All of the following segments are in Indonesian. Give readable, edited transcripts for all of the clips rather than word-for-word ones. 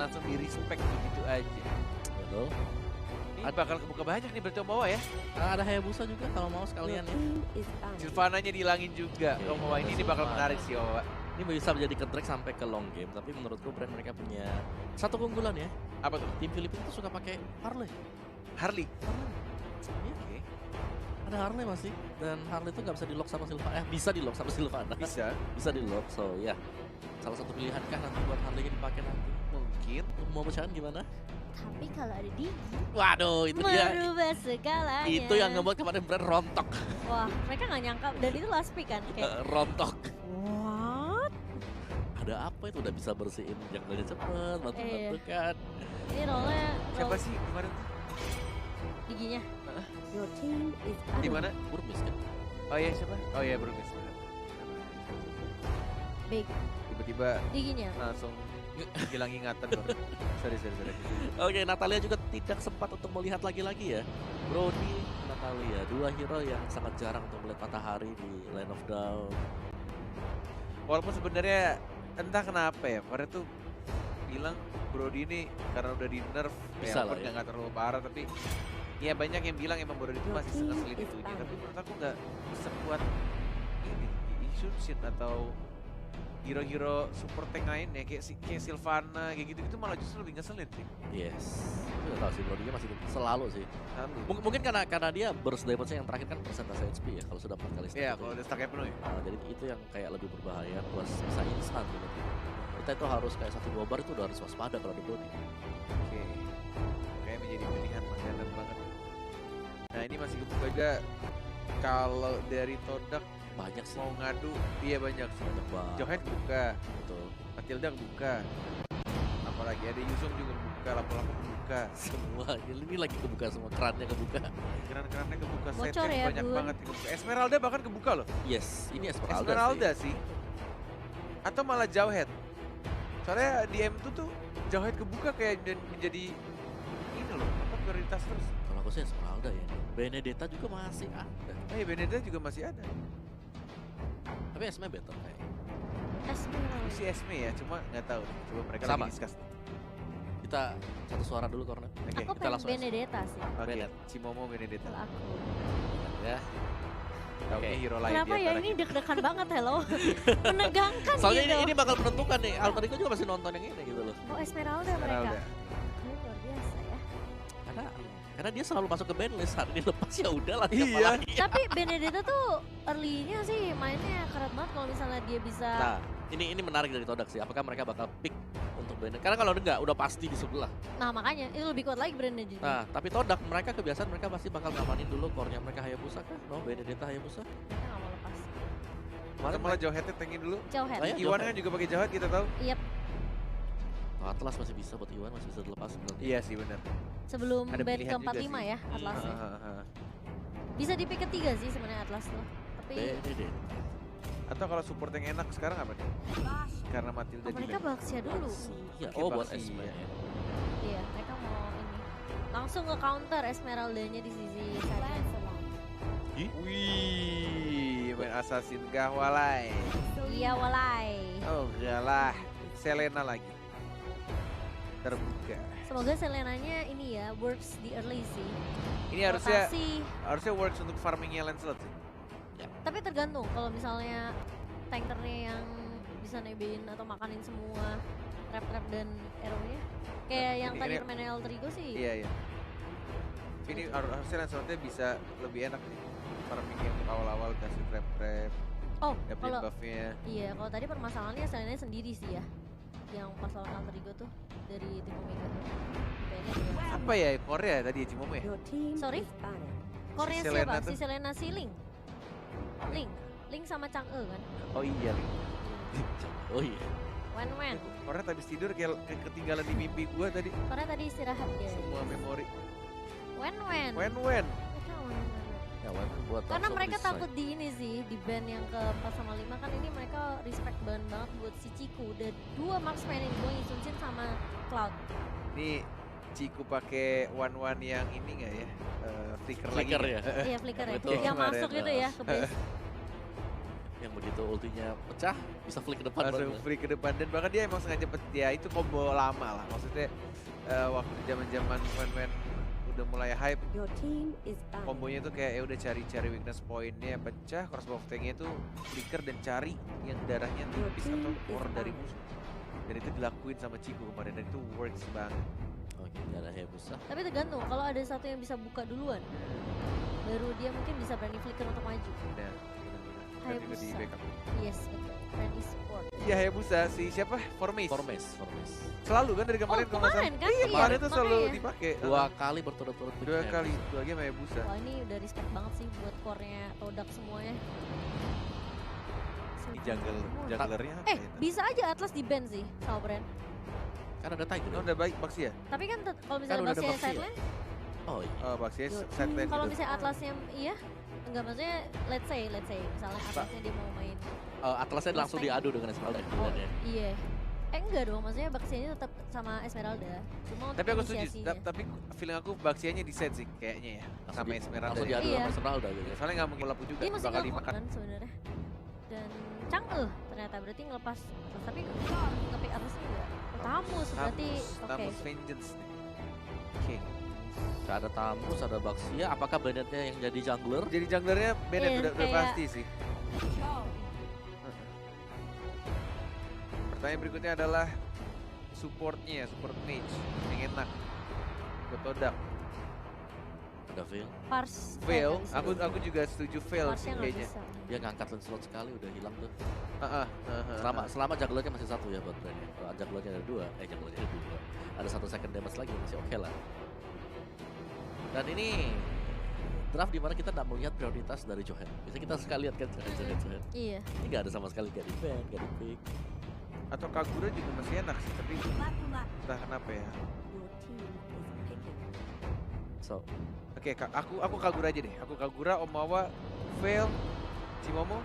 langsung di respect begitu aja. Betul. Ini bakal kebuka banyak nih berarti Omawa ya. Ada Hayabusa juga kalau mau sekalian ya. Sylvananya dihilangin juga. Oke, Omawa ini ada bakal Sylvana. menarik sih Omawa. Ini bisa menjadi ke-drag sampai ke long game, tapi menurutku brand mereka punya satu keunggulan ya. Apa tuh? Tim Filipina tuh suka pakai Harley. Harley. Iya, Oke. ada Harley masih, dan Harley itu nggak bisa di-lock sama Sylvana. Bisa di-lock sama Sylvana. Bisa. Bisa di-lock, so ya. Salah satu pilihan kah nanti buat Harley-nya dipakai nanti. Mungkin. Mau pecahan gimana? Tapi kalau ada Digi, Waduh, itu dia. merubah segalanya. Itu yang ngebuat kemarin brand rontok. Wah, mereka nggak nyangka. Dan itu last pick kan. Kayak, Rontok. what? Ada apa itu udah bisa bersihin jungle-nya cepet, bantu-bantu kan. Ini role-nya Siapa sih kemarin? Diginya. Di mana? Burmis kan? Oh iya siapa? Oh iya Brumis. Big. Tiba-tiba Diginya. langsung hilang ingatan baru. Sorry. Oke, Natalia juga tidak sempat untuk melihat lagi-lagi ya. Brody, Natalia, dua hero yang sangat jarang untuk melihat matahari di Land of Dawn. Walaupun sebenarnya entah kenapa ya, kemarin tuh bilang Brody ini karena udah di nerf, Bisa ya lah walaupun ya. nggak terlalu parah tapi ya banyak yang bilang emang Brody itu masih ngeselin itunya. Tapi menurut aku nggak sekuat ini Isunshin atau hero-hero support tank lainnya kayak Sylvana kayak gitu-gitu malah justru lebih ngeselin sih. Yes. Tapi nggak tahu sih Brody-nya masih selalu sih. Lalu. Mungkin karena dia burst damage-nya yang terakhir kan persentase HP ya kalau sudah 4 kali stack. Iya, itu. kalau udah stacknya penuh ya. Nah, jadi itu yang kayak lebih berbahaya plus bisa instan gitu. Kita itu harus kayak 1-2 bar itu udah harus waspada kalau ada Brody. Oke. Kayak menjadi pilihan langganan banget. Nah ini masih kebuka juga. Kalau dari Todak Banyak sih. mau ngadu, iya banyak sih. Banyak banget. Johet buka, Betul. Matilda buka. Apalagi ada Yusung juga buka, lapo-lapo buka. Semua ini lagi kebuka semua, kerannya kebuka. Keran-kerannya kebuka, Bocor setnya ya, banyak Bun. banget yang kebuka. Esmeralda bahkan kebuka loh. Yes, ini Esmeralda, Esmeralda sih. sih. Atau malah Jauhead. Soalnya di M2 tuh Jauhead kebuka kayak menjadi ini loh, apa prioritas terus. Kalau aku sih Esmeralda ya. Benedetta juga masih ada. Eh Benedetta juga masih ada. Tapi Esme better kayaknya. Esmeralda. Si Esme ya, cuma nggak tahu. Coba mereka Sama. lagi discuss. Kita satu suara dulu karena. Oke, Aku kita pengen langsung Benedetta sih. Oke, Benet. Cimomo Benedetta. Kalau aku. Ya. Tahu Oke. hero lain Kenapa di ya antara ini kita. deg-degan banget hello. Menegangkan Soalnya gitu. ini bakal menentukan nih. Alter Ego juga masih nonton yang ini gitu loh. Oh Esmeralda mereka. Esmeralda. Ini luar biasa ya. Karena dia selalu masuk ke band list, hari ini lepas ya udah lah. siapa Iya. lagi. Tapi Benedetta tuh early-nya sih mainnya keren banget kalau misalnya dia bisa. Nah, ini menarik dari Todak sih. Apakah mereka bakal pick untuk Bennett? Karena kalau enggak, udah pasti di sebelah. Nah makanya itu lebih kuat lagi brandnya jadi. Nah, tapi Todak mereka kebiasaan mereka pasti bakal ngamanin dulu core-nya mereka Hayabusa kan? No, Benedetta Hayabusa. Mereka nggak mau lepas. Atau malah Jauheadnya tankin dulu. Jauh head. Saya- Iwan kan juga pakai Jauhead kita tahu. Iya. Oh, Atlas masih bisa buat Iwan, masih bisa dilepas sebenarnya. Iya sih benar. Sebelum Ada band pilihan juga ke-45 sih. ya Atlasnya. Hahaha. Bisa di pick ketiga sih sebenarnya Atlas tuh. Tapi Benedetta. Atau kalau support yang enak sekarang apa nih? Karena Matilda oh, mereka juga. Baxia dulu. Iya, Oke, oh buat Baxia. Esme ya. Iya, mereka mau ini. Langsung ke counter Esmeraldanya di sisi kanan. Wih, main assassin gah walai. Iya walai. Oh galah, Selena lagi. Terbuka. Semoga Selenanya ini ya works di early sih. Ini harusnya Rotasi. works untuk farmingnya Lancelot sih. Tapi tergantung kalau misalnya tankernya yang bisa nebein atau makanin semua trap-trap dan arrow-nya. Kayak yang Ini- tadi ini- permainnya Alterigo sih. Iya iya. Ini harusnya Lancelotnya bisa lebih enak nih. Farmingnya untuk awal-awal kasih trap-trap, Oh, dapetin kalau buffnya. iya, kalau tadi permasalahannya Selenanya sendiri sih ya. Yang pas lawan Alterigo tuh dari tim Omega. Kayaknya juga. Apa ya Korea tadi Cimomo ya? Sorry? Core-nya Si Selena siapa? tuh. Si Selena si Link. Link sama Chang'e kan? Oh iya. Oh iya. Wen. Korea tadi tidur kayak ketinggalan di mimpi gua tadi. Karena tadi istirahat dia. Semua memori. Wen. Wen. Mereka Wen. Ya, Wan buat Karena langsung mereka resign. takut di ini sih, di band yang ke-4 sama 5 kan ini mereka respect banget buat si Ciku. Udah 2 marksman yang gue Isunshin sama Cloud. Ini Ciku pakai one yang ini nggak ya? Flicker lagi. Flicker nggak? ya? Iya flicker ya, Betul. yang Kemarin, masuk gitu ya ke base. yang begitu ultinya pecah bisa flick ke depan Langsung baru. free ke depan dan bahkan dia emang sengaja ya itu combo lama lah. Maksudnya waktu zaman-zaman when udah mulai hype Your team is banned. kombonya tuh kayak ya udah cari weakness pointnya pecah, crossbow tanknya tuh flicker dan cari yang darahnya tipis atau core dari musuh. Dan itu dilakuin sama Chico kemarin dan itu works banget. Oke, nggak ada Hayabusa. Tapi tergantung, kalau ada satu yang bisa buka duluan, baru dia mungkin bisa berani flicker untuk maju. Benar. Kan juga di Hayabusa. backup. Yes, betul. Berani support. Iya Hayabusa si siapa? Formace. Formes. Selalu kan dari kemarin kalau nggak salah. kemarin kan? Iya, kemarin tuh selalu makanya. dipakai. Dua kali berturut-turut. Dua kali, dua game Hayabusa. Wah ini udah respect banget sih buat core-nya Todak semuanya. Di junglernya apa ya? Bisa aja Atlas di ban sih sama Brand. Kan ada Tiger. Oh, udah baik Baxi ya? Tapi kan kalau misalnya udah ada Baxia Baxia. side lane, Oh iya. Oh, Baxi Your side lane kalau gitu. misalnya Atlasnya iya, enggak maksudnya let's say misalnya Atlasnya dia mau main. Atlasnya langsung diadu dengan Esmeralda Oh kemudian ya. iya. Enggak dong, maksudnya Baxianya tetap sama Esmeralda. Cuma untuk Tapi aku setuju, inisiasinya. tapi feeling aku Baxianya di set sih kayaknya ya. Sama Esmeralda. Langsung ya. diadu Iya. sama Esmeralda gitu. Soalnya nggak mungkin lapu juga, Dia masih bakal ngamuk dimakan. kan sebenarnya. Dan Chang'e ternyata berarti ngelepas Atlas, tapi ngepick Atlasnya enggak. Oh, Tamus berarti oke. Tamus Vengeance nih. Oke. Gak ada Tamus, ada Baxia. Apakah Bennett-nya yang jadi jungler? Jadi junglernya Bennett Iya, udah kayak- pasti sih. Pertanyaan berikutnya adalah supportnya, support mage yang enak. Buat Todak. Ada Veil. Pars Fail, nggak bisa. aku juga setuju fail sih Parsnya nggak kayaknya. bisa. Dia ngangkat Lancelot sekali udah hilang tuh. Selama Selama junglernya masih satu ya buat brandnya. Kalau junglernya ada dua, junglernya ada dua. Ada satu second damage lagi masih oke lah. Dan ini draft dimana kita tidak melihat prioritas dari Johan. Biasanya kita sekali lihat kan Johan. Iya. Ini nggak ada sama sekali gak di ban, gak di pick. atau Kagura juga masih enak sih, tapi entah kenapa ya. Your team is picking. So, Oke, aku Kagura aja deh. Aku Kagura, Omawa, Fail, Cimomo,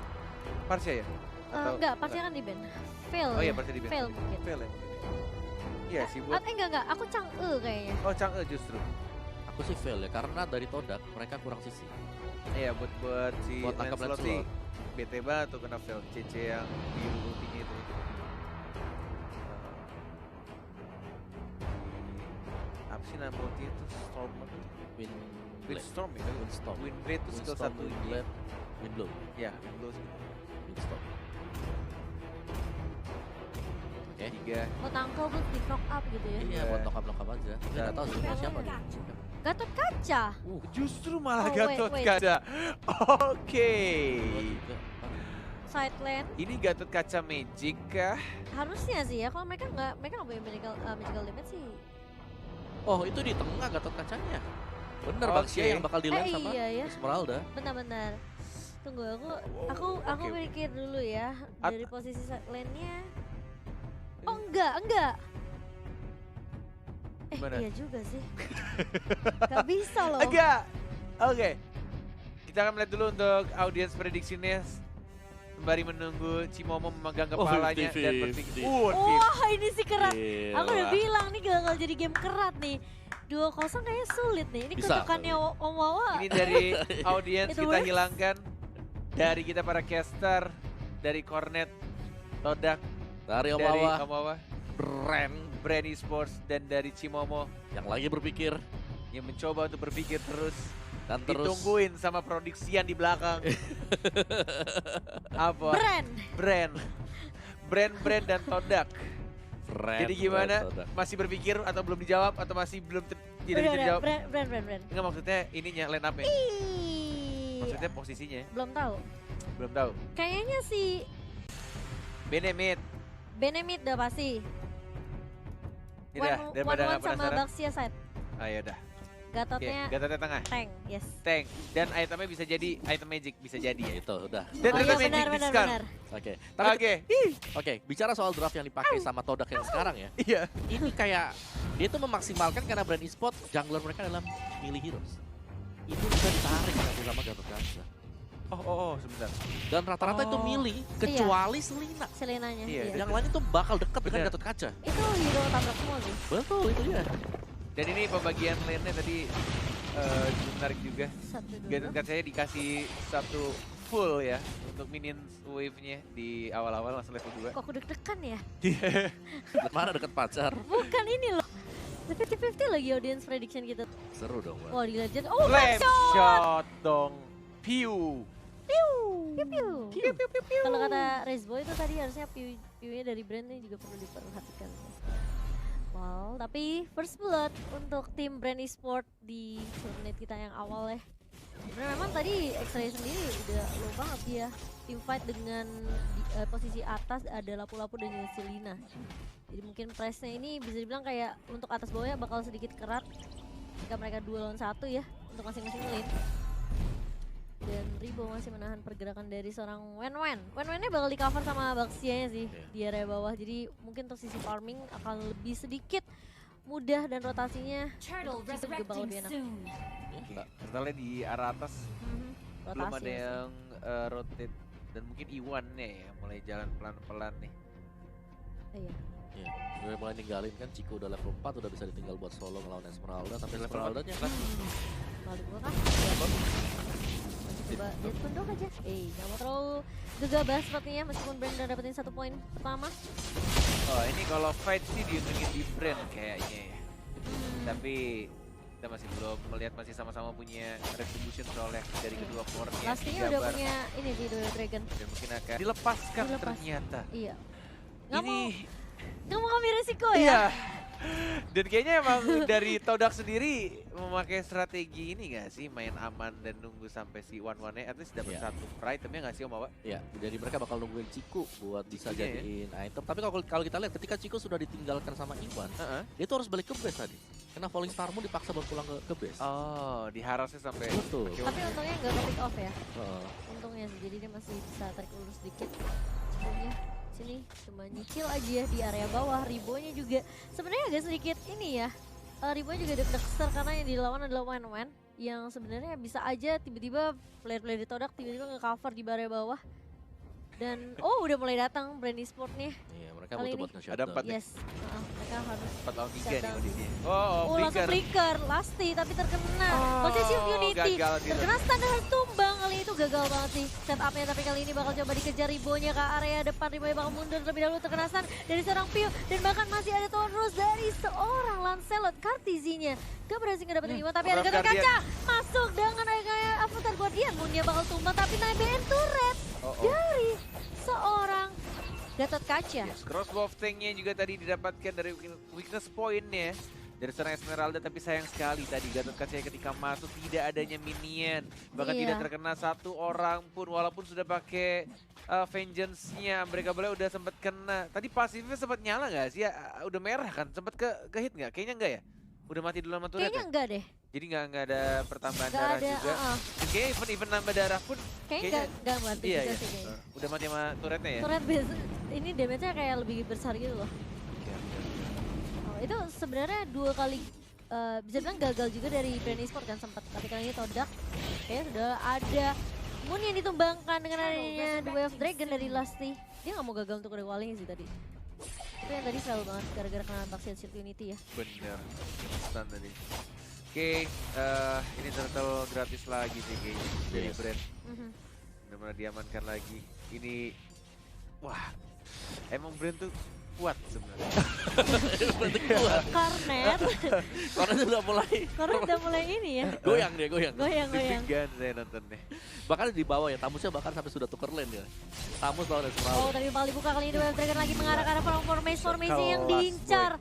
Parsha ya? Enggak, Parsnya kan di ban. Fail. Oh iya, ya? Parsha di ban. Fail mungkin. Fail ya mungkin. Iya sih buat. Enggak. Aku Chang'e kayaknya. Oh, Chang'e justru. aku sih fail ya karena dari Todak mereka kurang sisi. Iya, buat si Buat nangkep Lancelot sih Lancelot. bete banget tuh kena fail CC yang biru ultinya itu. Apa sih nama ultinya itu? Storm apa tuh? Windstorm ya? Windstorm. Windblade itu skill Windstorm, satu Windblade, Windblow, Ya, Windblow gitu. Windstorm. Oke. Tiga. Mau tangkal buat di knock up gitu ya. Iya, buat knock-up aja. Kita nggak tahu sih Dan- siapa nih. Gatot kaca. Justru malah Oh, wait, Gatot wait. Kaca. Oke. Dua, tiga, empat. Side lane. Ini Gatot Kaca Magic kah? Harusnya sih ya. Kalau mereka nggak punya magical damage sih. Oh, itu di tengah Gatot Kacanya. Bener Oke. Baxia yang bakal di-lane sama iya ya. Esmeralda. Benar-benar. Tunggu aku oke. mikir dulu ya At- dari posisi side lane-nya. Oh enggak. Gimana? Iya juga sih. Gak bisa loh. Enggak. Oke. Kita akan melihat dulu untuk audiens prediksinya sembari menunggu Cimomo memegang kepalanya dan 50-50. berpikir. Wah ini sih kerat. Gila. Aku udah bilang nih gagal jadi game kerat nih. 2-0 kayaknya sulit nih. Ini Bisa, kutukannya Om Wawa. Ini dari audiens Itu kita works. hilangkan. Dari kita para caster, dari Cornet, Todak, Dari dari Omawa, Omawa, Brand Esports, dan dari Cimomo yang lagi berpikir yang mencoba untuk berpikir terus. dan terus Ditungguin sama produksian di belakang. Apa? Brand dan Todak. Brand, Jadi gimana? Brand, Todak. Masih berpikir atau belum dijawab atau masih belum tidak bisa Udah, dijawab? brand. Enggak, maksudnya ininya line up-nya. Maksudnya posisinya Belum tahu. belum tahu. Kayaknya sih Benemit. Benemit udah pasti. Ini dah, daripada nggak sama penasaran. Baxia side. Ah ya udah. Oke, Gatotnya Gatotnya tengah. tank, yes. Tank. Dan itemnya bisa jadi item magic, bisa jadi Ya ya. itu udah. Dan Oh item iya magic discount. benar. Oke. Tapi Oke. oke, bicara soal draft yang dipakai sama Todak yang sekarang ya. Iya. Ini kayak dia tuh memaksimalkan karena Brand Esports jungler mereka dalam milih heroes. Itu bisa ditarik nanti sama Gatot Kaca. Oh, sebentar. Dan rata-rata itu Oh. milih kecuali Selina. Selenanya. Iya. Iya. Yang lainnya tuh bakal dekat dengan Bener. Gatot Kaca. Itu hero tabrak semua sih. Betul, itu dia. Dan ini pembagian lane-nya tadi menarik juga. 1, 2, Gatot Kacanya dikasih satu full ya untuk minion wave-nya di awal-awal langsung level 2. Kok aku deg-degan ya? Mana deket pacar? Bukan ini loh. 50-50 lagi audience prediction kita. Seru dong, Mbak. Wah di Legend. Oh, Flame shot! shot dong. Piu. Piu, piu. Kalau kata Rezbo itu tadi harusnya piunya dari brand ini juga perlu diperhatikan sih. Wow, tapi first blood untuk tim brand e-sport di menit kita yang awal ya. Sebenarnya memang tadi X-Ray sendiri udah low banget dia. Team fight dengan posisi atas ada Lapu-Lapu dan juga Selina. Jadi mungkin pressnya ini bisa dibilang kayak untuk atas bawahnya bakal sedikit kerat jika mereka 2 lawan 1 ya untuk masing-masing lane. Dan Ribo masih menahan pergerakan dari seorang Wen-Wen. Wen-Wennya bakal di cover sama Baxia-nya sih di area bawah. Jadi mungkin untuk sisi farming akan lebih sedikit mudah dan rotasinya Turtle itu juga bakal lebih enak. soon. Oke, setelahnya di arah atas belum Rotasi ada ya. yang rotate dan mungkin Iwan-nya ya mulai jalan pelan-pelan nih. Iya. Iya, udah mulai ninggalin kan Chico udah level 4 udah bisa ditinggal buat solo ngelawan Esmeralda, tapi Level Esmeraldanya kan Balik gua kah? Coba lihat pendok aja. Gak mau terlalu gegabah sepertinya meskipun Brand udah dapetin 1 poin pertama. Oh ini kalau fight sih diuntungin di brand kayaknya ya. Tapi kita masih belum melihat, masih sama-sama punya retribution soalnya dari kedua core-nya. Pastinya udah Jabar. punya ini di Dua Dragon. Dan mungkin akan dilepaskan Dilepas. ternyata. Iya. Gak Ini mau ngambil resiko ya? iya. Dan kayaknya emang dari Todak sendiri memakai strategi ini gak sih, main aman dan nunggu sampai si One-One-nya at least dapat Iya. satu itemnya gak sih Om Awa? ya, jadi mereka bakal nungguin Chico buat bisa Chico-nya ya. jadiin item. Tapi kalau kita lihat ketika Chico sudah ditinggalkan sama Iwan, Heeh. dia tuh harus balik ke base tadi. Karena Falling Star Moon dipaksa buat pulang ke base. Oh, diharasnya sampai Betul. Tapi untungnya nggak ke pick off ya. Heeh. Untungnya sih, jadi dia masih bisa tarik ulur sedikit. Cikonya sini cuma nyicil aja ya di area bawah. Ribonya juga sebenarnya agak sedikit ini ya. Ribonya juga deg-degster karena yang dilawan adalah Wen-Wen yang sebenarnya bisa aja tiba-tiba player-player di Todak tiba-tiba nge-cover di area bawah. Dan udah mulai datang brand e-sport nih. Iya, mereka Kali butuh ini buat ada nge-shutdown. empat nih. Yes, mereka harus 4 lawan 3 nih Shutdown. kondisinya. langsung flicker. flicker, Lasti tapi terkena posisi Unity, gagal gitu. terkena standar tumbang kali itu gagal banget sih setupnya, tapi kali ini bakal coba dikejar Ribonya ke area depan. Ribonya bakal mundur terlebih dahulu, terkena stun dari seorang Pio dan bahkan masih ada Tonros dari seorang Lancelot. Kartizinya gak berhasil ngedapetin Iwan, tapi ada Prof Gatot Guardian. Kaca masuk dengan kayak Avatar Guardian. Moonnya bakal tumbang tapi naik turret dari seorang Gatot Kaca. Yes, crossbow tanknya juga tadi didapatkan dari weakness point-nya dari seorang Esmeralda, tapi sayang sekali tadi Gatot Kaca ketika masuk tidak adanya minion, bahkan Iya. tidak terkena satu orang pun walaupun sudah pakai vengeance-nya. Mereka boleh udah sempat kena. Tadi pasifnya sempat nyala nggak sih? Ya, udah merah kan? Sempat ke hit nggak? Kayaknya enggak ya? Udah mati dulu sama turret Kayaknya ya? enggak deh, Jadi nggak ada pertambahan enggak darah ada. juga. Dan kayaknya even nambah darah pun Kayaknya enggak mati iya, juga iya. sih kayaknya. Udah mati sama turretnya ya? Turret base ini damage-nya kayak lebih besar gitu loh. Oke, oke. Itu sebenarnya 2 kali bisa bilang gagal juga dari brand e-sport kan sempat, tapi kali ini Todak kayaknya sudah ada Moon yang ditumbangkan dengan adanya The Way of Dragon dari Lasti. Dia nggak mau gagal untuk rewalling sih tadi. Itu yang tadi selalu banget gara-gara kena Baxian Shield Unity ya. Bener, stun tadi. Oke, ini turtle gratis lagi sih kayaknya dari Yes. brand. Mhm. Benar-benar diamankan lagi. Ini, wah, emang brand tuh kuat sebenarnya. Berarti kuat. Karnet, Karena dia udah mulai karena udah mulai ini ya, goyang dia, goyang. goyang-goyang. Deg-degan saya nonton deh. Bahkan di bawah ya, Tamusnya bahkan sampai sudah tuker lane ya. Tamus lawan Esmeralda. Oh, tapi bakal dibuka kali ini The Way of Dragon lagi mengarah ke arah formasi yang Kelas, diincar.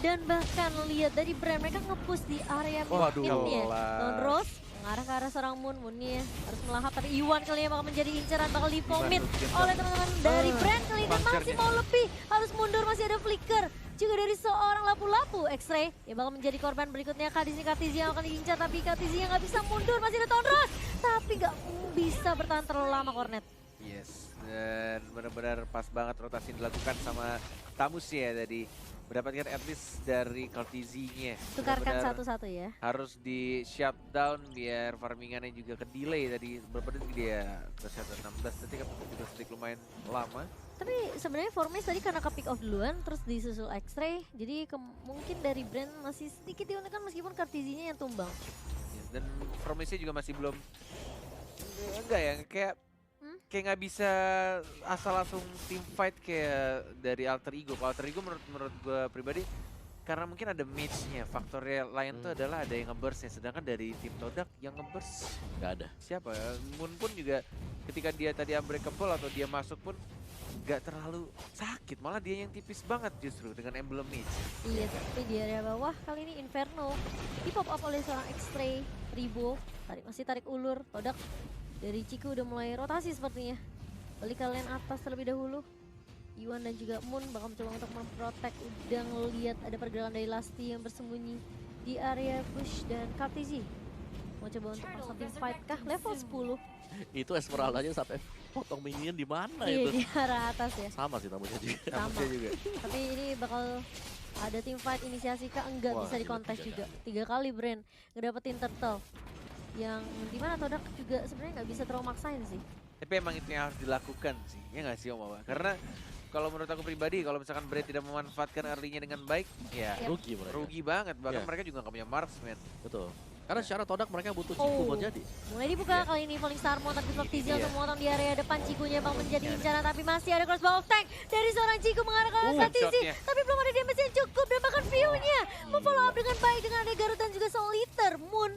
Dan bahkan lihat dari brand mereka nge-push di area Waduh, mid-nya. kelas. Tonros mengarah ke arah seorang Moon-nya harus melahap, tapi Iwan kali ini bakal menjadi incaran, bakal di-vomit Dimasukin oleh teman-teman dari brand kali ini. Masih puncture-nya. mau lebih, harus mundur, masih ada flicker juga dari seorang Lapu-Lapu. X-Ray yang bakal menjadi korban berikutnya. Kartizi yang akan diincar, tapi Kartizi yang nggak bisa mundur, masih ada Tonros, tapi nggak bisa bertahan terlalu lama Cornet. Yes, dan benar-benar pas banget rotasi yang dilakukan sama Tamus ya tadi. Mendapatkan at least dari Kartizinya. Tukarkan Benar-benar satu-satu ya. harus di shutdown biar farmingannya juga ke delay tadi. Berapa detik dia ke shutdown? 16 detik atau 17 detik, lumayan lama. Tapi sebenarnya Formis tadi karena ke pick off duluan terus disusul X-Ray, jadi mungkin dari brand masih sedikit diuntungkan meskipun Kartizinya yang tumbang. Yes, dan formasinya juga masih belum, enggak ya, kayak kayak nggak bisa asal langsung team fight kayak dari Alter Ego. Kalau Alter Ego menurut gue pribadi karena mungkin ada match-nya, faktor lain tuh adalah ada yang nge-burst-nya, sedangkan dari tim Todak yang nge-burst Nggak ada. siapa ya? Moon pun juga ketika dia tadi unbreakable atau dia masuk pun nggak terlalu sakit, malah dia yang tipis banget justru dengan emblem match. Iya, tapi di area bawah kali ini Inferno di pop up oleh seorang X-Ray. Ribo masih tarik ulur. Todak dari Ciku udah mulai rotasi sepertinya. Balik kalian atas terlebih dahulu. Iwan dan juga Moon bakal mencoba untuk memprotek. Udah ngeliat ada pergerakan dari Lasti yang bersembunyi di area push, dan Kartizi mau coba untuk pasang tim fight kah level 10. Itu Esmeraldanya sampai potong minion di mana Iya, itu? di arah atas ya. Sama sih namanya juga. Sama. Dia juga. Tapi ini bakal ada tim fight inisiasi kah? Enggak, Wah, bisa gila, dikontes 3 juga. 3 kali Brand ngedapetin turtle. Yang dimana Todak juga sebenarnya nggak bisa terlalu maksain sih. Tapi emang itu yang harus dilakukan sih, ya nggak sih Om Awa? Karena kalau menurut aku pribadi, kalau misalkan Brand tidak memanfaatkan early-nya dengan baik, ya Yap. Rugi mereka. rugi banget. Bahkan Iya. mereka juga nggak punya marksman. Betul. Karena secara Todak mereka butuh Ciku Oh. buat jadi. Mulai dibuka Iya. kali ini Falling Star mau tapi Ini Floptizi dia. langsung memotong di area depan. Cikunya bang menjadi incaran, tapi masih ada crossbow of tank dari seorang Ciku mengarah ke arah Floptizi. shotnya. Tapi belum ada damage yang cukup, dan bahkan view-nya memfollow up dengan baik dengan ada Garut dan juga Soliter. Moon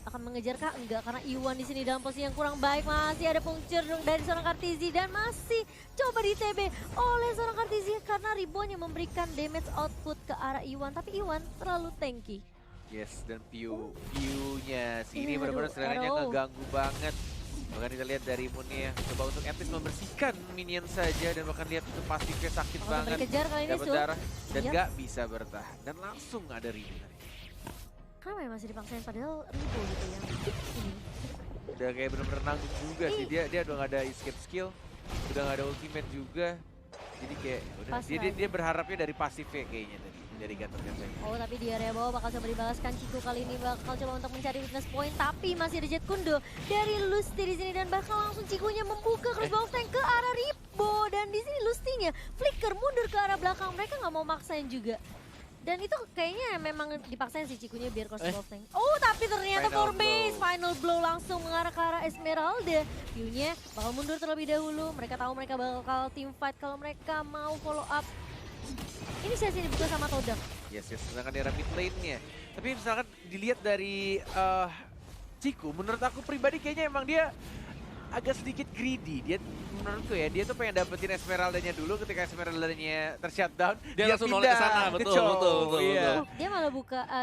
akan mengejar kah? Enggak, karena Iwan di sini dalam posisi yang kurang baik. Masih ada puncture dari seorang Kartizi dan masih coba di TB oleh seorang Kartizi karena Ribbon yang memberikan damage output ke arah Iwan, tapi Iwan terlalu tanky. Yes, dan view-nya sih ini Iya, benar-benar aduh, serangannya Arrow. ngeganggu banget. Bahkan kita lihat dari Moon-nya coba untuk at least membersihkan minion saja, dan bahkan lihat itu pasifnya sakit Bakal banget. dikejar kali ini Dapat Sul. darah dan Iya. nggak bisa bertahan, dan langsung ada ribut tadi. Kenapa ya masih dipaksain padahal Ribo gitu ya. Ini. Udah kayak bener-bener nanggung juga sih, dia udah nggak ada escape skill, udah nggak ada ultimate juga. Jadi kayak udah Pasrah. dia berharapnya dari pasifnya kayaknya tadi dari Gatot Kaca. Oh, tapi di area bawah bakal coba dibalaskan. Ciku kali ini bakal coba untuk mencari weakness point, tapi masih ada Jet Kundo dari Lusty di sini, dan bakal langsung Cikunya membuka crossbow tank ke arah Ribo, dan di sini Lustinya flicker mundur ke arah belakang. Mereka nggak mau maksain juga. Dan itu kayaknya memang dipaksain sih Cikunya biar crossbow tank. Oh, tapi ternyata Final Forbase blow. final blow langsung mengarah ke arah Esmeralda. View-nya bakal mundur terlebih dahulu. Mereka tahu mereka bakal team fight kalau mereka mau follow up. Ini sesi dibuka sama Todak. Yes, sedangkan di arah mid lane-nya. Tapi misalkan dilihat dari Ciku, menurut aku pribadi kayaknya emang dia agak sedikit greedy. Dia menurutku ya, dia tuh pengen dapetin Esmeraldanya dulu. Ketika Esmeraldanya tershutdown, Dia langsung noleh ke sana, betul, Chow. betul, Iya. Dia malah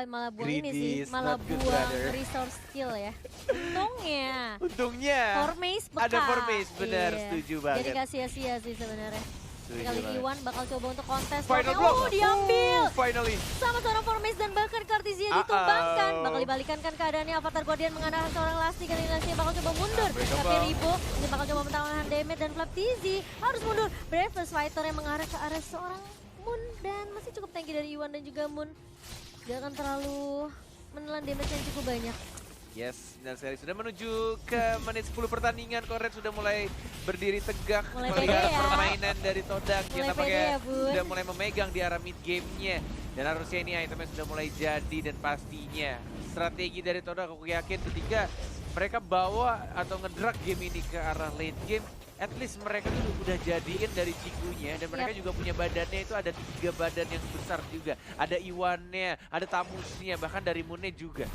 malah buang ini Greedy sih, is malah not good, buang brother. resource skill ya. Untungnya Untungnya Formace bekas. ada Formace, benar, Iya. setuju Jadi banget. gak sia-sia sih sebenarnya. Setuju Kali banget. Iwan bakal coba untuk kontes. Final Oke, block. oh diambil Finally. sama seorang Formace, dan bahkan Kartizia ditumbangkan. Bakal dibalikan kan keadaannya. Avatar Guardian mengarahkan seorang Lasti, kali Lasti bakal coba mundur. Unbreakable. Tapi Ribo ini bakal coba menahan damage, dan Flaptizi harus mundur. Breakfast Fighter yang mengarah ke arah seorang Moon, dan masih cukup tanky dari Iwan dan juga Moon. Gak akan terlalu menelan damage yang cukup banyak. Yes, dan seri sudah menuju ke menit 10 pertandingan. Koret sudah mulai berdiri tegak Mulai melihat pede ya. permainan dari Todak yang Mulai tampaknya pede ya, Bun. sudah mulai memegang di arah mid game-nya. Dan harusnya ini itemnya sudah mulai jadi, dan pastinya strategi dari Todak aku yakin ketika mereka bawa atau ngedrag game ini ke arah late game, at least mereka tuh udah jadiin dari Cikunya, dan mereka juga punya badannya itu ada 3 badan yang besar juga. Ada Iwannya, ada Tamusnya, bahkan dari Moonnya juga.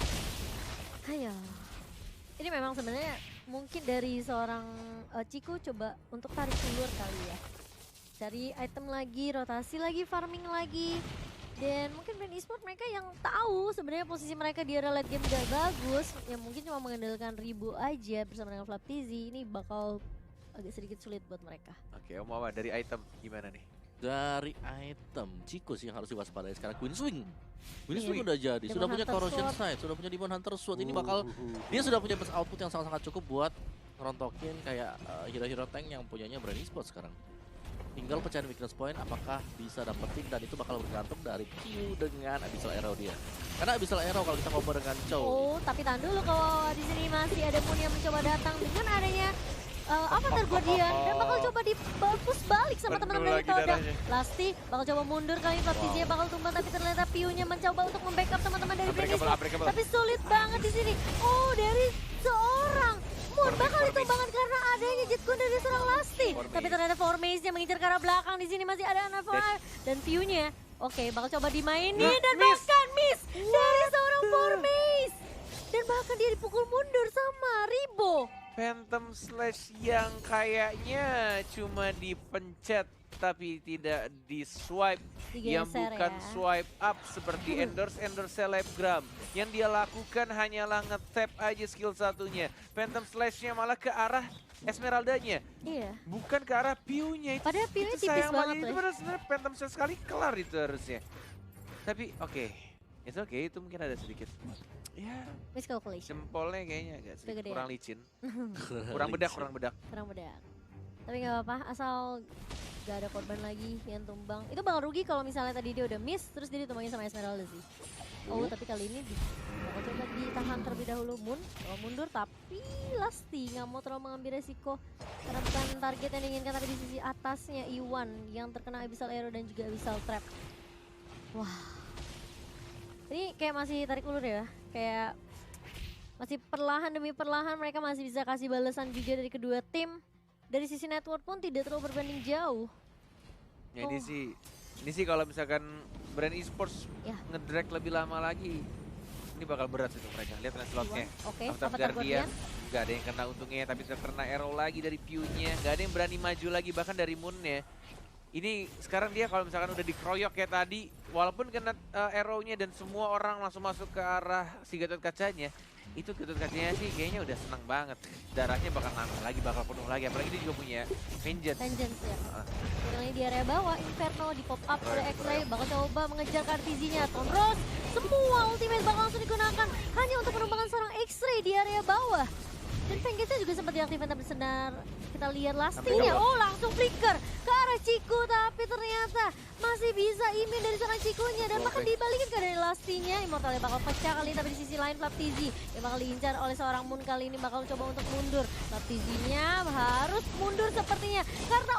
Ayo. Ini memang sebenarnya mungkin dari seorang Ciku coba untuk tarik ulur kali ya. Cari item lagi, rotasi lagi, farming lagi. Dan mungkin brand e-sport mereka yang tahu sebenarnya posisi mereka di area late game gak bagus. Yang mungkin cuma mengandalkan Ribu aja bersama dengan Flaptizi. Ini bakal agak sedikit sulit buat mereka. Oke, Om Awa, dari item gimana nih? Dari item Ciku sih yang harus diwaspadai sekarang. Queen Swing. Queen Iya. Swing udah jadi, Demon sudah punya Hunter Corrosion Sword. Sight, sudah punya Demon Hunter Sword. Ini bakal dia sudah punya best output yang sangat-sangat cukup buat ngerontokin kayak hero-hero tank yang punyanya Brand Esports sekarang. Tinggal pecahin weakness point apakah bisa dapetin, dan itu bakal bergantung dari Q dengan Abyssal Arrow dia. Karena Abyssal Arrow kalau kita combo dengan Chow. Oh, tapi tahan dulu kalau di sini masih ada Moon yang mencoba datang dengan adanya Avatar Guardian, dan bakal coba dibapus balik sama Penuh teman-teman dari lagi Todak. darahnya. Lasti bakal coba mundur kali ini, Flaptizi bakal tumbang, tapi ternyata Piunya mencoba untuk membackup teman-teman dari Brand Unbreakable, Esports. unbreakable. Tapi sulit banget di sini. Oh, dari seorang Moon bakal ditumbangkan karena adanya Jet Kundo dari Formase. Tapi ternyata Formase-nya mengincar ke arah belakang. Di sini masih ada Anafar dan view-nya. Oke, bakal coba dimainin dan bahkan miss dari seorang Formase. Dan bahkan dia dipukul mundur sama Ribo. Phantom Slash yang kayaknya cuma dipencet tapi tidak di swipe, yang Digeser bukan ya. swipe up seperti endorse selebgram. Yang dia lakukan hanyalah nge-tap aja skill satunya. Phantom Slash-nya malah ke arah Esmeraldanya, Iya. bukan ke arah Piu-nya. Padahal Piu-nya itu tipis sayang banget Itu loh. padahal sebenarnya Phantom Slash sekali kelar itu harusnya. Tapi oke, it's okay, itu mungkin ada sedikit. Ya, Miscalculation. jempolnya kayaknya agak sedikit Kegedean. kurang licin. Kurang bedak. Kurang bedak. Tapi nggak apa-apa, asal gak ada korban lagi yang tumbang. Itu bakal rugi kalau misalnya tadi dia udah miss, terus dia ditumbangin sama Esmeralda sih. Oh, tapi kali ini bakal coba ditahan terlebih dahulu. Mundur, tapi Lasti nggak mau terlalu mengambil resiko. Karena bukan target yang diinginkan, tapi di sisi atasnya Iwan yang terkena Abyssal Arrow dan juga Abyssal Trap. Wah. Ini kayak masih tarik ulur ya, kayak masih perlahan demi perlahan mereka masih bisa kasih balasan juga dari kedua tim. Dari sisi network pun tidak terlalu berbanding jauh. Ya, ini sih kalau misalkan brand esports Ya. ngedrag lebih lama lagi, ini bakal berat untuk mereka. Lihat slotnya. Oke, Avatar Avatar Guardian, Guardian. gak ada yang kena untungnya, tapi terkena arrow lagi dari Piu-nya. Gak ada yang berani maju lagi, bahkan dari Moon-nya. Ini sekarang dia kalau misalkan udah dikeroyok kayak tadi, walaupun kena arrow-nya dan semua orang langsung masuk ke arah si Gatot Kacanya, itu Gatot Kacanya sih kayaknya udah senang banget. Darahnya bakal nambah lagi, bakal penuh lagi. Apalagi dia juga punya Vengeance. Vengeance ya. Ini di area bawah, Inferno di pop up oleh X-Ray, bakal coba mengejar Kartizinya. Tonros, semua ultimate bakal langsung digunakan hanya untuk menumbangkan seorang X-Ray di area bawah. Dan Vengeance juga sempat diaktifkan tapi senar. Kita lihat Lastinya, oh langsung flicker ke arah Ciku, tapi ternyata masih bisa imin dari seorang Cikunya dan bahkan dibalikin ke dari Lastinya. Immortalnya bakal pecah kali ini, tapi di sisi lain Flaptizi yang bakal diincar oleh seorang Moon kali ini bakal coba untuk mundur. Flaptizinya harus mundur sepertinya karena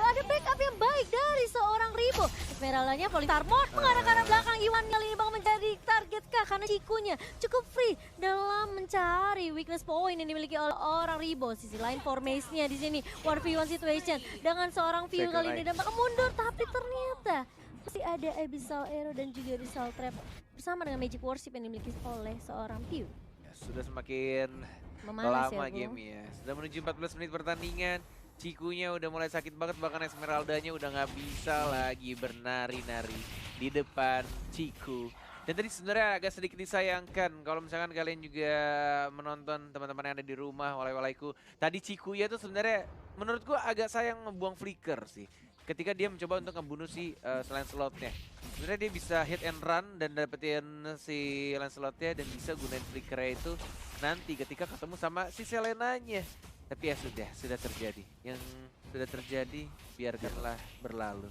ada backup yang baik dari seorang Ribo. Esmeraldanya Politar Mode mengarah ke arah belakang. Iwan kali ini bakal menjadi target kah karena Cikunya cukup free dalam mencari weakness point yang dimiliki oleh orang Ribo. Sisi lain Formase-nya di sini 1v1 situation dengan seorang View kali ini dan bakal mundur, tapi ternyata masih ada Abyssal Arrow dan juga Abyssal Trap bersama dengan Magic Worship yang dimiliki oleh seorang View. Ya, sudah semakin Memanas lama ya, Bu. game ya. Sudah menuju 14 menit pertandingan. Cikunya udah mulai sakit banget, bahkan Esmeraldanya udah nggak bisa lagi bernari-nari di depan Ciku. Dan tadi sebenarnya agak sedikit disayangkan kalau misalkan kalian juga menonton teman-teman yang ada di rumah, walai-walaiku. Tadi Cikuya tuh sebenarnya menurutku agak sayang ngebuang flicker sih. Ketika dia mencoba untuk ngebunuh si Lancelotnya. Sebenarnya dia bisa hit and run dan dapetin si Lancelotnya dan bisa gunain flickernya itu nanti ketika ketemu sama si Selenanya. Tapi ya sudah terjadi. Yang sudah terjadi biarkanlah berlalu.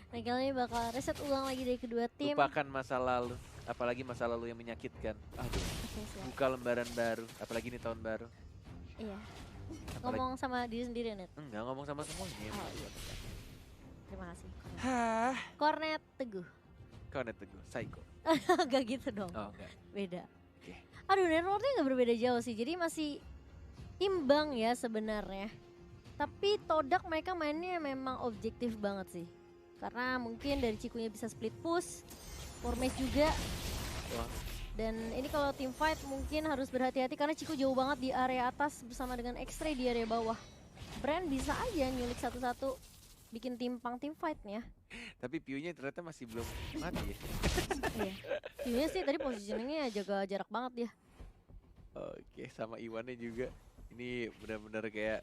Nah kali ini bakal reset ulang lagi dari kedua tim. Lupakan masa lalu, apalagi masa lalu yang menyakitkan. Aduh, Oke, siap. buka lembaran baru, apalagi ini tahun baru. Iya. Apalagi- Ngomong sama diri sendiri, Net. Enggak ngomong sama semuanya. Oh iya betul. Terima kasih. Kornet. Hah, Kornet Teguh. kau net teguh, psycho. Gak gitu dong. Oh enggak. Beda. Oke. Aduh, networknya nggak berbeda jauh sih. Jadi masih imbang ya sebenarnya. Tapi Todak mereka mainnya memang objektif banget sih. Karena mungkin dari Cikunya bisa split push, Formase juga. Wah. Dan ini kalau team fight mungkin harus berhati-hati karena Ciku jauh banget di area atas bersama dengan X-Ray di area bawah. Brand bisa aja nyulik satu-satu bikin timpang team fight-nya. Tapi Piu-nya ternyata masih belum mati ya. Iya. View-nya sih tadi positioningnya jaga jarak banget ya. Oke, sama Iwannya juga. Ini benar-benar kayak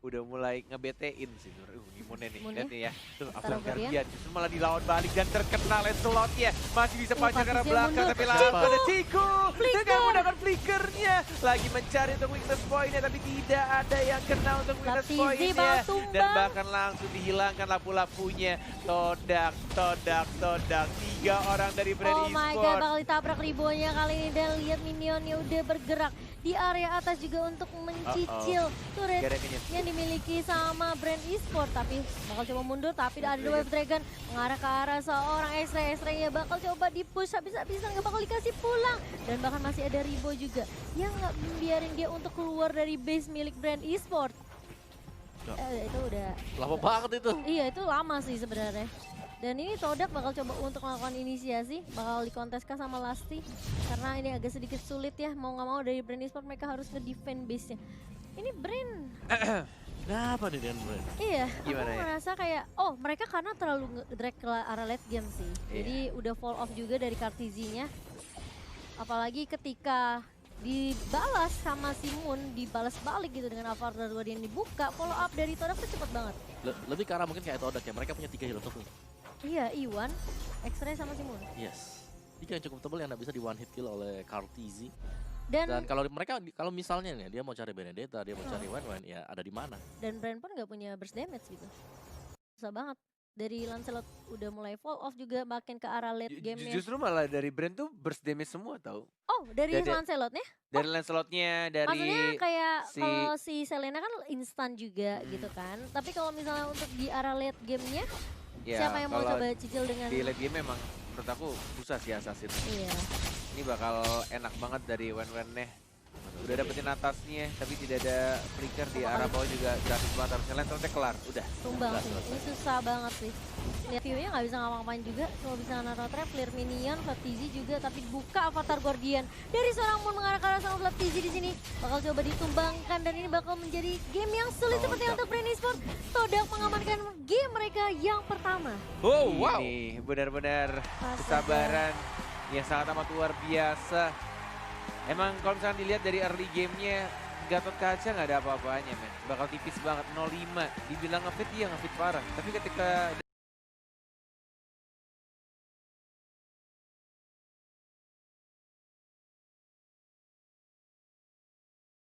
udah mulai ngebetein sih. Imunnya nih, Imunnya? lihat nih ya. Tuh, Avatar Avatar Guardian. Guardian justru malah dilawan balik dan terkena Lancelotnya. Masih bisa panjang ke arah Flaptizi belakang, mundur. tapi langsung ada Ciku. Flicker. Dengan menggunakan flickernya. Lagi mencari untuk weakness point-nya, tapi tidak ada yang kena untuk weakness Flaptizi point-nya. bakal tumbang. Dan bahkan langsung dihilangkan lapu-lapunya. Todak. 3 orang dari Brand Oh my god, Esports. bakal ditabrak Ribonya kali ini dan lihat minionnya udah bergerak di area atas juga untuk mencicil turret Gak ada minion. yang dimiliki sama Brand Esport. Tapi bakal coba mundur, tapi ada Wave Dragon mengarah ke arah seorang X-Ray. X-Ray-nya bakal coba di-push, habis-habisan gak bakal dikasih pulang. Dan bahkan masih ada Ribo juga yang gak membiarin dia untuk keluar dari base milik Brand Esport. Itu udah Lama banget itu. iya itu lama sih sebenarnya. Dan ini Todak bakal coba untuk melakukan inisiasi, bakal dikonteskan sama Lasti karena ini agak sedikit sulit ya, mau nggak mau dari Brand Esports mereka harus nge-defend base-nya. Ini Brand Kenapa nih dengan Brand? iya, Gimana aku ya? merasa kayak mereka karena terlalu drag ke arah late game sih. Iya. Jadi udah fall off juga dari Kartizi-nya. Apalagi ketika dibalas sama Simun, dibalas balik gitu dengan Avatar Guardian dibuka, follow up dari Todak tuh cepet banget. Lebih ke arah mungkin kayak Todak ya, mereka punya 3 hero tebel. Iya, Iwan, X-Ray sama Simun. Yes. 3 yang cukup tebel yang nggak bisa di one hit kill oleh Kartizi. Dan Dan kalau mereka, kalau misalnya nih dia mau cari Benedetta, dia mau cari Wen, ya ada di mana? Brand pun nggak punya burst damage gitu. Susah banget. Dari Lancelot udah mulai fall off juga makin ke arah late game-nya. Justru malah dari Brand tuh burst damage semua tau. Oh, dari Dari- Lancelotnya? Dari Lancelotnya, dari Maksudnya kayak si- kalau si Selena kan instan juga gitu kan. Tapi kalau misalnya untuk di arah late game-nya, ya, siapa yang mau kalau coba cicil dengan di late game memang menurut aku susah sih Assassin. iya. Ini bakal enak banget dari Wen-Wen-nya. Udah dapetin atasnya, tapi tidak ada flicker di arah bawah juga gratis banget. Harusnya Lancelotnya kelar, udah. Tumbang Jelas, sih. jelas. Ini susah banget sih. Lihat view-nya nggak bisa ngapa-ngapain juga. Cuma bisa naruh trap, clear minion, Flaptizi juga. Tapi buka Avatar Guardian dari seorang Moon mengarah ke arah sama Flaptizi di sini. Bakal coba ditumbangkan dan ini bakal menjadi game yang sulit seperti untuk Brand Esports. Todak mengamankan game mereka yang pertama. Oh, wow. Ini benar-benar Astaga. kesabaran yang sangat amat luar biasa. Emang kalau misalnya dilihat dari early game-nya, Gatot Kaca nggak ada apa-apanya men. Bakal tipis banget, 0-5. Dibilang ngefit, iya ngefit parah. Tapi ketika